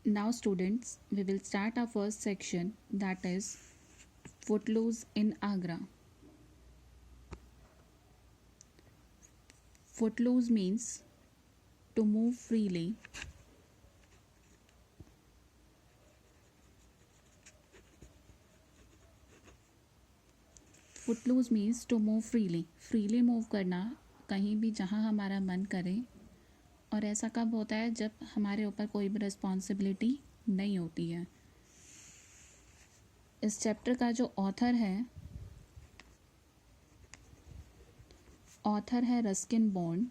Now, students, we will start our first section, that is Footloose in Agra. Footloose means to move freely. Footloose means to move freely. Freely move करना कहीं भी जहाँ हमारा मन करे, और ऐसा कब होता है जब हमारे ऊपर कोई भी रिस्पॉन्सिबिलिटी नहीं होती है। इस चैप्टर का जो ऑथर है Ruskin bond.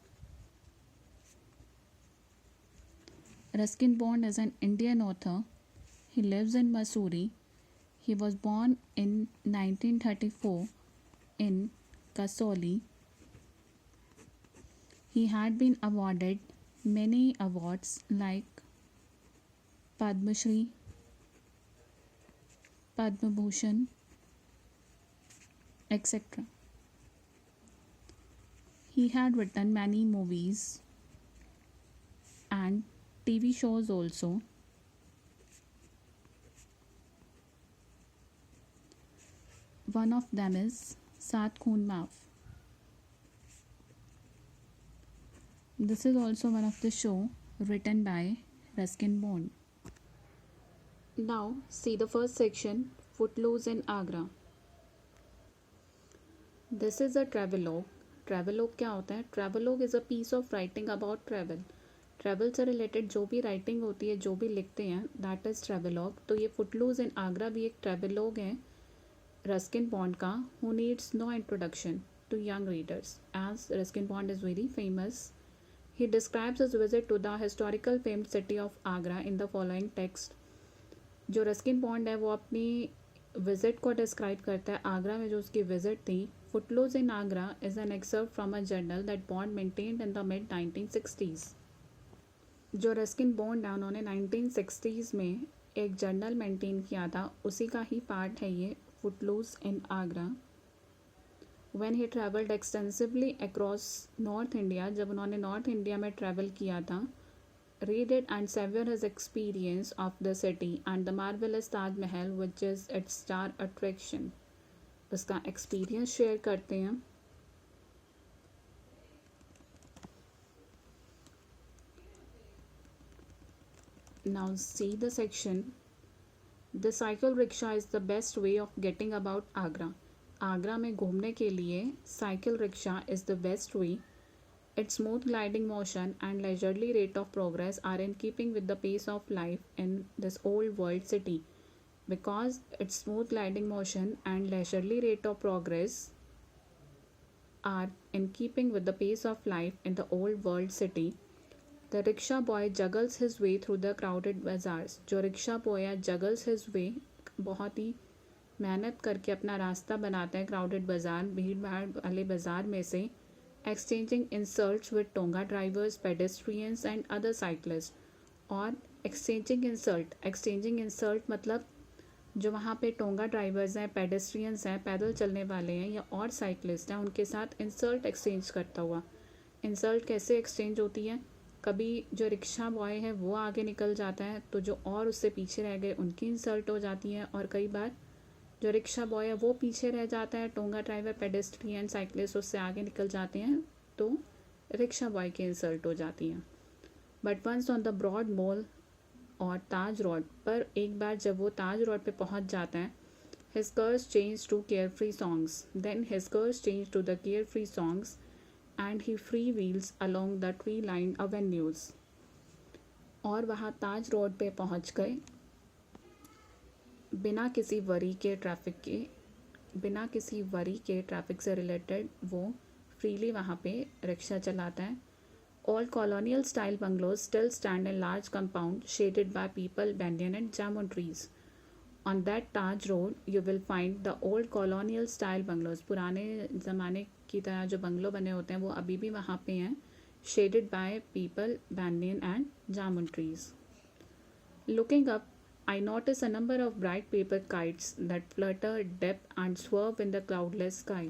Ruskin bond is an Indian author. He lives in Missouri. He was born in 1934 in Kasoli. He had been awarded many awards like Padma Shri, Padma Bhushan, etc. He had written many movies and TV shows also. One of them is Saat Khoon Maaf. This is also one of the show written by Ruskin Bond. Now see the first section, Footloose in Agra. This is a travelogue. Travelogue क्या होता है? Travelogue is a piece of writing about travel. Travel से related जो भी writing होती है, जो भी लिखते हैं, दैट इज़ ट्रैवलॉग. तो ये फुटलूज इन आगरा भी एक ट्रैवलॉग है रस्किन बॉन्ड का, who needs no introduction to young readers as Ruskin Bond is very famous. He describes his visit to the historical famed city of Agra in the following text. जो Ruskin Bond है वो अपनी visit को describe करता है, आगरा में जो उसकी विजिट थी. Footloose in Agra is an excerpt from a journal that Bond maintained in the mid 1960s. जो रस्किन बॉन्ड है उन्होंने 1960s में एक जर्नल मेंटेन किया था, उसी का ही पार्ट है ये footloose in Agra. When he travelled extensively across north India, जब उन्होंने नॉर्थ इंडिया में ट्रैवल किया था, read it and savour his experience of the city and the marvellous Taj Mahal which is its star attraction. उसका एक्सपीरियंस शेयर करते हैं. Now see the section. The cycle rickshaw is the best way of getting about Agra. Agra में घूमने के लिए cycle rickshaw is the best way. Its smooth gliding motion and leisurely rate of progress are in keeping with the pace of life in this old world city. Because its smooth gliding motion and leisurely rate of progress are in keeping with the pace of life in the old world city, the rickshaw boy juggles his way through the crowded bazaars. जो rickshaw boy है juggles his way, बहुत ही मेहनत करके अपना रास्ता बनाता है crowded बाज़ार, भीड़ भाड़ वाले बाज़ार में से. Exchanging insults with tonga drivers, pedestrians and other cyclist. और एक्सचेंजिंग इंसल्ट मतलब जो वहाँ पे टोंगा ड्राइवर्स हैं, पेडेस्ट्रियंस हैं, पैदल चलने वाले हैं या और साइकिलिस्ट हैं, उनके साथ इंसल्ट एक्सचेंज करता हुआ. इंसल्ट कैसे एक्सचेंज होती है? कभी जो रिक्शा बॉय है वो आगे निकल जाता है तो जो और उससे पीछे रह गए उनकी इंसल्ट हो जाती है, और कई बार जो रिक्शा बॉय है वो पीछे रह जाता है, टोंगा ड्राइवर, पेडेस्ट्रियन, साइकिलिस्ट उससे आगे निकल जाते हैं तो रिक्शा बॉय की इंसल्ट हो जाती है. But once on the broad mall और ताज रोड पर, एक बार जब वो ताज रोड पे पहुंच जाता है, his curse change to carefree songs. Then his curse change to the carefree songs and he freewheels along the tree-lined avenues. और वहाँ ताज रोड पे पहुँच गए बिना किसी वरी के ट्रैफिक से रिलेटेड वो फ्रीली वहाँ पे रिक्शा चलाता है. All colonial style bungalows still stand in large compound shaded by peepal, banyan and jamun trees. On that Taj Road, you will find the old colonial style bungalows. पुराने ज़माने की तरह जो बंगलो बने होते हैं वो अभी भी वहाँ पे हैं, shaded by peepal, banyan and jamun trees. Looking up, I notice a number of bright paper kites that flutter, dip and swerve in the cloudless sky.